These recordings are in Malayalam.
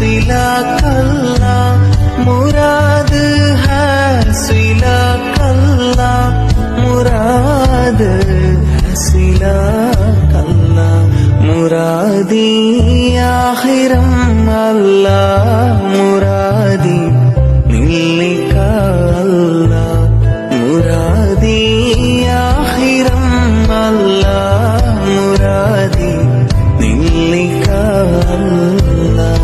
सिलाकल्ला मुराद है सिलाकल्ला मुराद है सिलाकल्ला मुरादी आखिरम अल्लाह मुरादी निल्लिक अल्लाह मुरादी आखिरम अल्लाह मुरादी निल्लिक अल्लाह।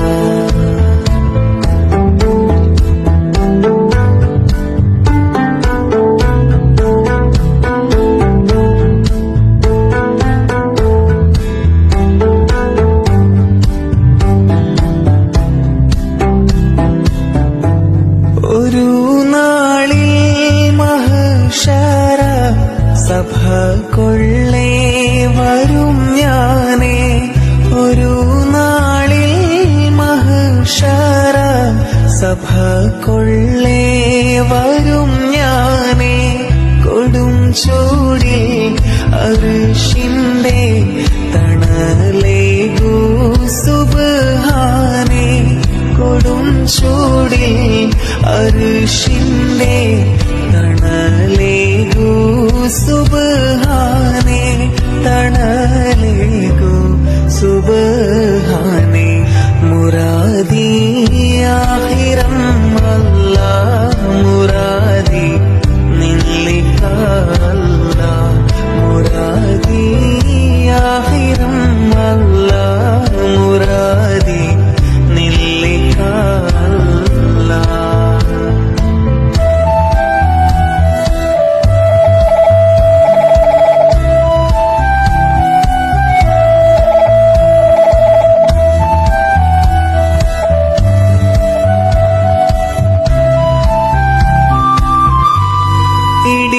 ഒരു നാളിൽ മഹ്ശറ സഭ കൊള്ളേ വരും ഞാനേ ഒരു നാളിൽ മഹ്ശറ സഭ കൊള്ളേ വരും ഞാനേ കൊടും ചൂടിൽ അർശിന്റെ തണലേകൂ സുബ്ഹാനേ കൊടും ചൂടിൽ അർശിന്റെ തണലേകൂ സുബ്ഹാനേ തണലേകൂ സുബ്ഹാനേ മുരാദി ആഖിറം അല്ലാഹ് മുരാദി നില്ലിക അല്ലാഹ് മുരാദി ആഖിറം അല്ലാഹ് മുരാദി നില്ലിക അല്ലാഹ്।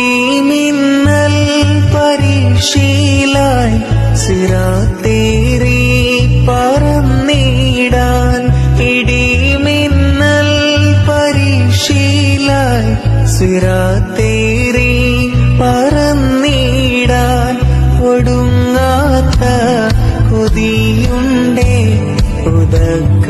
ഇടിമിന്നൽ പരിശീലായി സിറാത്തേറി പറന്നിടാൻ ഇടിമിന്നൽ പരിശീലായി സിറാത്തേറി പറന്നിടാൻ ഒടുങ്ങാത്ത കൊതിയുണ്ടേ ഉദക്ക